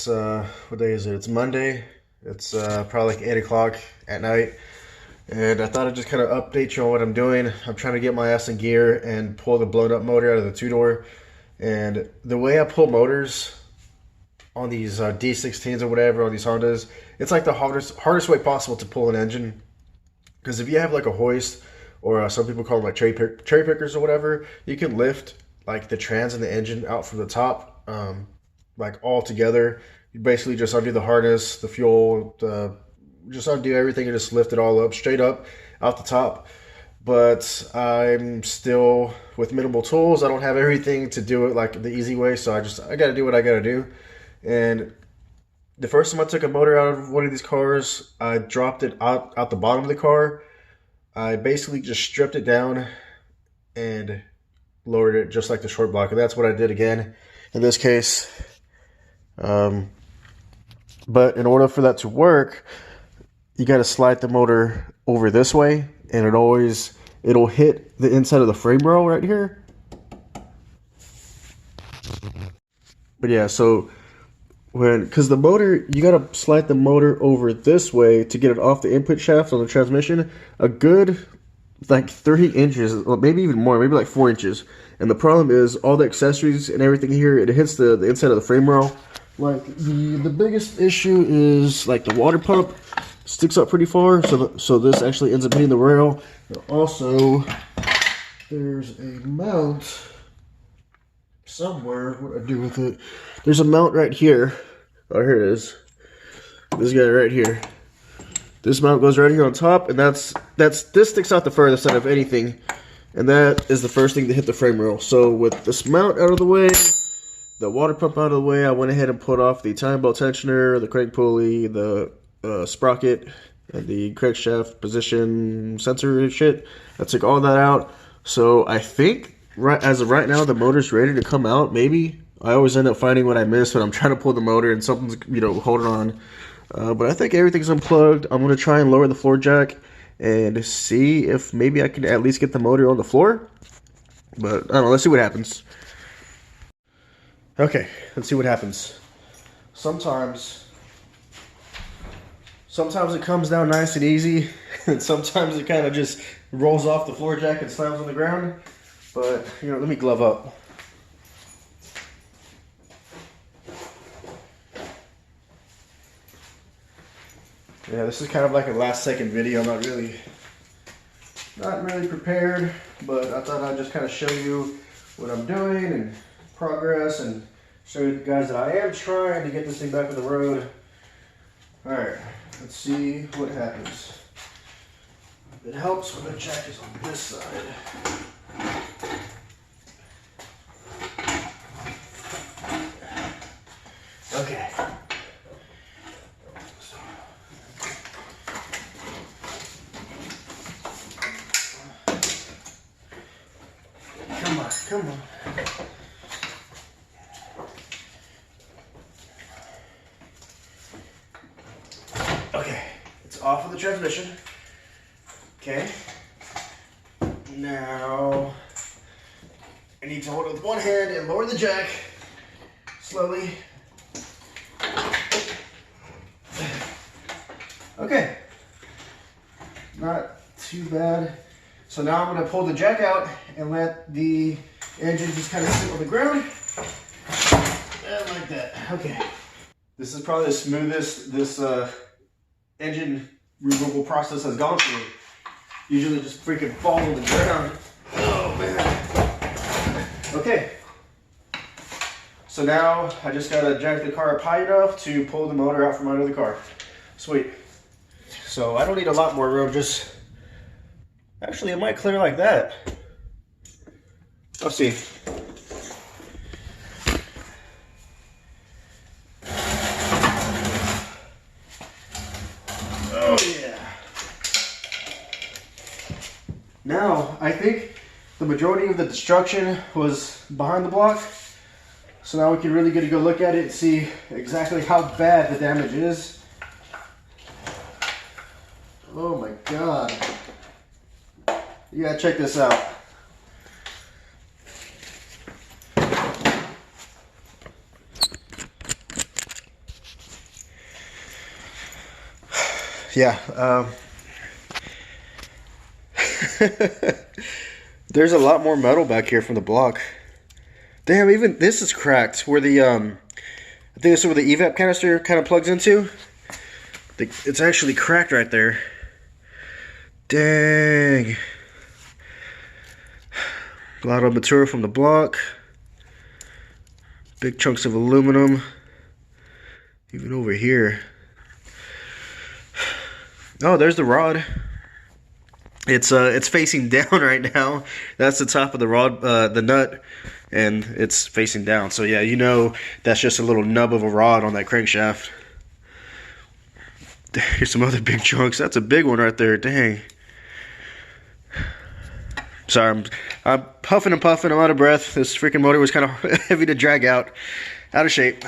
It's what day is it? It's Monday. It's probably like 8 o'clock at night. And I thought I'd just kind of update you on what I'm doing. I'm trying to get my ass in gear and pull the blown up motor out of the two-door. And the way I pull motors on these D16s or whatever, on these Hondas, it's like the hardest way possible to pull an engine. Because if you have like a hoist, or some people call them like cherry pickers or whatever, you can lift like the trans and the engine out from the top, like all together. You basically just undo the harness, the fuel, just undo everything and just lift it all up, straight up, out the top. But I'm still with minimal tools. I don't have everything to do it like the easy way, so I got to do what I got to do. And the first time I took a motor out of one of these cars, I dropped it out the bottom of the car. I basically just stripped it down and lowered it just like the short block. And that's what I did again in this case. But in order for that to work, you got to slide the motor over this way, and it'll hit the inside of the frame rail right here. But yeah, so because the motor, you got to slide the motor over this way to get it off the input shaft on the transmission, a good like 3 inches, maybe even more, maybe like 4 inches. And the problem is all the accessories and everything here, it hits the inside of the frame rail. Like the biggest issue is like the water pump sticks up pretty far, so this actually ends up hitting the rail. And also, there's a mount somewhere. What do I do with it? There's a mount right here. Oh, here it is. This guy right here. This mount goes right here on top, and this sticks out the furthest out of anything, and that is the first thing to hit the frame rail. So with this mount out of the way, the water pump out of the way, I went ahead and put off the timing belt tensioner, the crank pulley, the sprocket, and the crankshaft position sensor and shit. I took all that out. So I think as of right now, the motor's ready to come out. Maybe I always end up finding what I missed when I'm trying to pull the motor and something's holding on. But I think everything's unplugged. I'm gonna try and lower the floor jack and see if maybe I can at least get the motor on the floor. But I don't know. Let's see what happens. Okay, let's see what happens. Sometimes it comes down nice and easy, and sometimes it kind of just rolls off the floor jack and slams on the ground. But, let me glove up. Yeah, this is kind of like a last second video. I'm not really prepared, but I thought I'd just kind of show you what I'm doing and progress, and show you guys that I am trying to get this thing back on the road. Alright, let's see what happens. It helps when the jack is on this side. Okay. Come on. Okay, it's off of the transmission. Okay. Now, I need to hold it with one hand and lower the jack slowly. Okay. Not too bad. So now I'm going to pull the jack out and let the engine just kind of sit on the ground. And like that. Okay. This is probably the smoothest this engine removal process has gone for me. Usually just freaking falls on the ground. Oh man. Okay. So now I just gotta jack the car up high enough to pull the motor out from under the car. Sweet. So I don't need a lot more room, just actually it might clear like that. Let's see. Oh yeah. Now, I think the majority of the destruction was behind the block. So now we can really get a good look at it and see exactly how bad the damage is. Oh my God. You gotta check this out. yeah. There's a lot more metal back here from the block. Damn, even this is cracked. Where the I think this is where the evap canister kind of plugs into. It's actually cracked right there. Dang. A lot of material from the block. Big chunks of aluminum. Even over here. Oh, there's the rod. It's facing down right now. That's the top of the rod, the nut, and it's facing down. So yeah, you know that's just a little nub of a rod on that crankshaft. Here's some other big chunks. That's a big one right there. Dang. Sorry, I'm puffing and puffing. I'm out of breath. This freaking motor was kind of heavy to drag out of shape.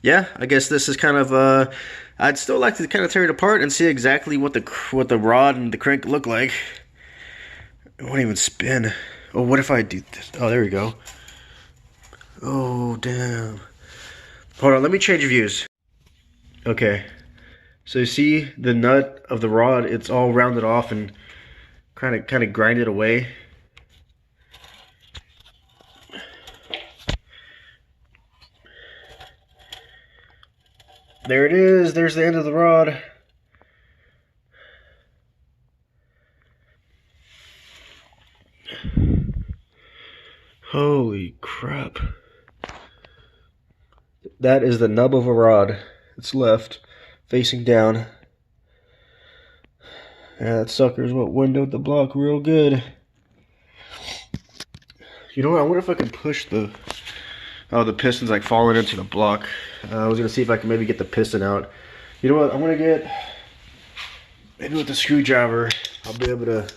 Yeah, I guess this is kind of. I'd still like to kind of tear it apart and see exactly what the rod and the crank look like. It won't even spin. Oh, what if I do this? Oh, there we go. Oh, damn. Hold on, let me change views. Okay, so you see the nut of the rod? It's all rounded off and kind of grinded away. There it is. There's the end of the rod. Holy crap. That is the nub of a rod. It's left, facing down. Yeah, that sucker's what windowed the block real good. You know what? I wonder if I can push the... Oh, the piston's like falling into the block. I was gonna see if I can maybe get the piston out. You know what? I'm gonna get, maybe with the screwdriver, I'll be able to.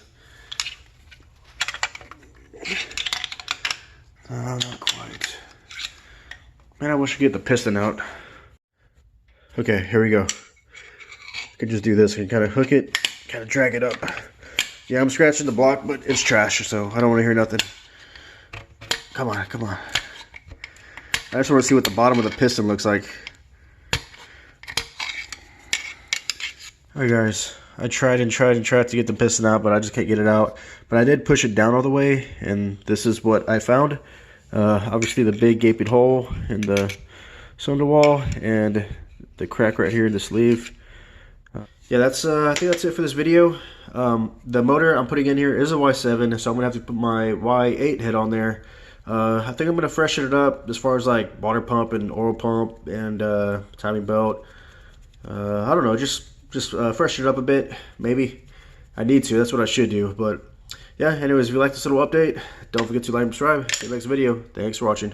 Not quite. Man, I wish I could get the piston out. Okay, here we go. I could just do this. I can kind of hook it, kind of drag it up. Yeah, I'm scratching the block, but it's trash, so I don't want to hear nothing. Come on, come on. I just want to see what the bottom of the piston looks like. Alright guys, I tried and tried and tried to get the piston out, but I just can't get it out. But I did push it down all the way, and this is what I found. Obviously the big gaping hole in the cylinder wall, and the crack right here in the sleeve. Yeah, that's I think that's it for this video. The motor I'm putting in here is a Y7, so I'm going to have to put my Y8 head on there. I think I'm going to freshen it up as far as like water pump and oil pump and timing belt. I don't know, just freshen it up a bit, maybe. I need to, that's what I should do. But yeah, anyways, if you like this little update, don't forget to like and subscribe. See you next video. Thanks for watching.